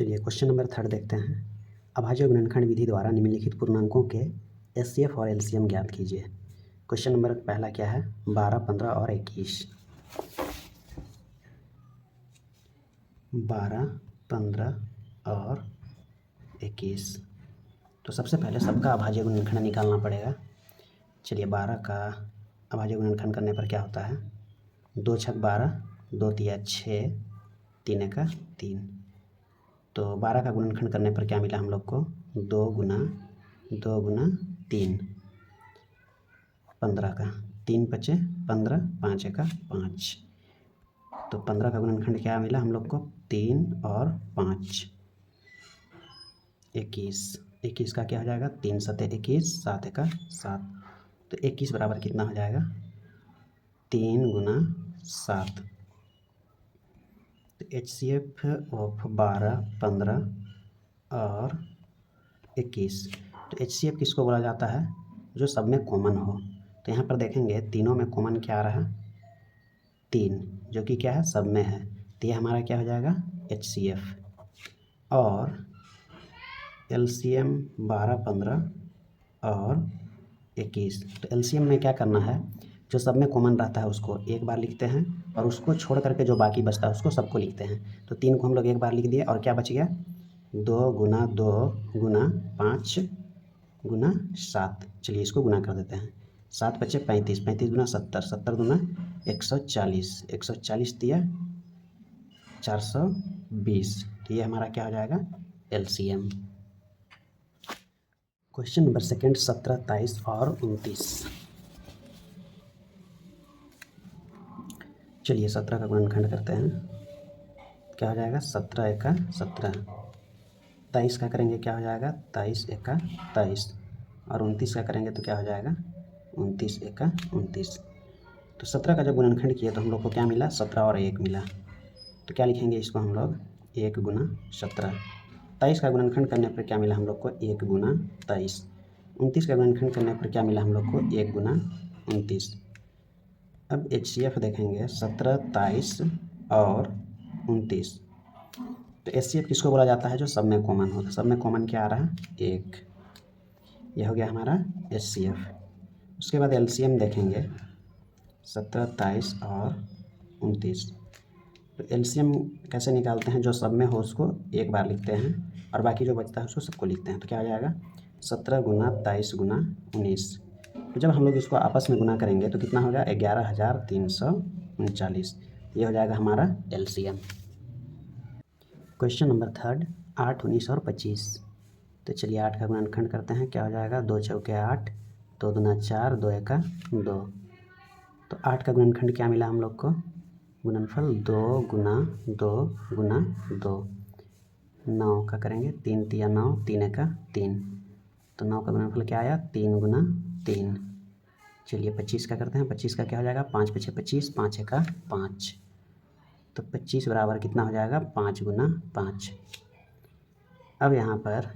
चलिए question number 3 देखते हैं। अभाज्य गुणनखंड विधि द्वारा निम्नलिखित पूर्णांकों के एचसीएफ और एलसीएम ज्ञात कीजिए। क्वेश्चन नंबर पहला क्या है? 12, 15 और 21। 12, 15 और 21। तो सबसे पहले सबका अभाज्य गुणनखंड निकालना पड़ेगा। चलिए 12 का अभाज्य गुणनखंड करने पर क्या होता है? 2 छक 12, 2 तिया 6, 3 एका 3। तो 12 का गुणनखंड करने पर क्या मिला हम लोग को? 2 गुना 3। 15 का 3 पचे 15, 5 एका 5। तो 15 का गुणनखंड क्या मिला हम लोग को? 3 और 5। 21 का क्या हो जाएगा? 3 सते 21, 7 एका 7। तो 21 बराबर कितना हो जाएगा? 3 गुना 7। तो HCF ऑफ 12, 15 और 21। तो HCF किसको बोला जाता है? जो सब में कॉमन हो। तो यहाँ पर देखेंगे तीनों में कॉमन क्या आ रहा है? 3, जो कि क्या है? सब में है। तो ये हमारा क्या हो जाएगा? HCF। और LCM 12, 15 और 21। तो LCM में क्या करना है? जो सब में कॉमन रहता है उसको एक बार लिखते हैं और उसको छोड़ करके जो बाकी बचता है उसको सबको लिखते हैं। तो 3 को हम लोग एक बार लिख दिए और क्या बच गया? 2 गुना 2 गुना 5 गुना 7। चलिए इसको गुना कर देते हैं। 7 बचे 35, 35 गुना 70, 70 गुना 140, 140 दिया 420। तो ये हमारा क्या हो जाएगा? LCM। क्वेश्चन नंबर सेकेंड 17, 23 और 29। चलिए 17 का गुणनखंड करते हैं। क्या हो जाएगा? 17 एका 17। 23 का करेंगे क्या हो जाएगा? 23 एका 23। और 29 का करेंगे तो क्या हो जाएगा? 29 एका 29। तो 17 का जब गुणनखंड किया तो हम लोग को क्या मिला? 17 और 1 मिला। तो क्या लिखेंगे इसको हम लोग? 1 गुना 17। 23 का गुणनखंड करने पर क्या मिला हम लोग को? 1 गुना 23। 29 का गुणनखंड करने पर क्या मिला हम लोग को? 1 गुना 29। अब HCF देखेंगे 17, 23 और 29। तो HCF किसको बोला जाता है? जो सब में कॉमन हो। तो सब में कॉमन क्या आ रहा है? 1। यह हो गया हमारा HCF। उसके बाद LCM देखेंगे 17, 23 और 29। तो LCM कैसे निकालते हैं? जो सब में हो उसको एक बार लिखते हैं और बाकी जो बचता है उसको सबको लिखते हैं। तो क्या हो जाएगा? 17 गुना 23 गुना 19। तो जब हम लोग इसको आपस में गुना करेंगे तो कितना होगा? 11,339। ये हो जाएगा हमारा LCM। क्वेश्चन नंबर 3, 8, 19 और 25। तो चलिए 8 का गुणनखंड करते हैं। क्या हो जाएगा? 2 चौके 8, 2 दूना 4, 2 एका 2। तो 8 का गुणनखंड क्या मिला हम लोग को? गुणनफल 2 गुना 2 गुना 2। 9 का करेंगे 3 तिया 9, 3 एका 3। तो 9 का गुणनफल क्या आया? 3 गुना 3। चलिए 25 का करते हैं। 25 का क्या हो जाएगा? 5 पछे 25, 5 एका 5। तो 25 बराबर कितना हो जाएगा? 5 गुना 5। अब यहाँ पर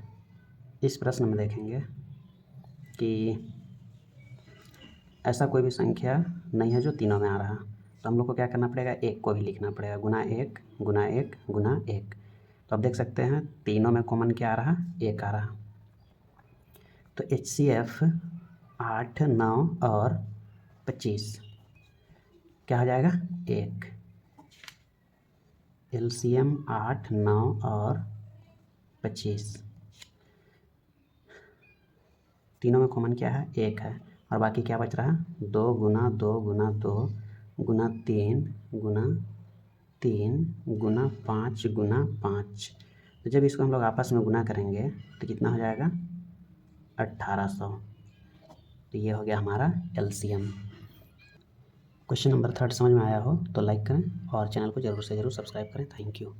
इस प्रश्न में देखेंगे कि ऐसा कोई भी संख्या नहीं है जो तीनों में आ रहा। तो हम लोग को क्या करना पड़ेगा? 1 को भी लिखना पड़ेगा। गुना 1 गुना 1 गुना 1। तो अब देख सकते हैं तीनों में कॉमन क्या आ रहा? 1 आ रहा। तो HCF 8, 9 और 25 क्या हो जाएगा? 1। LCM 8, 9 और 25। तीनों में कॉमन क्या है? 1 है। और बाकी क्या बच रहा? 2 गुना 2 गुना 2 गुना 3 गुना 3 गुना 5 गुना 5। तो जब इसको हम लोग आपस में गुना करेंगे तो कितना हो जाएगा? 1800। तो ये हो गया हमारा LCM। क्वेश्चन नंबर 3 समझ में आया हो तो लाइक करें और चैनल को ज़रूर से ज़रूर सब्सक्राइब करें। Thank you.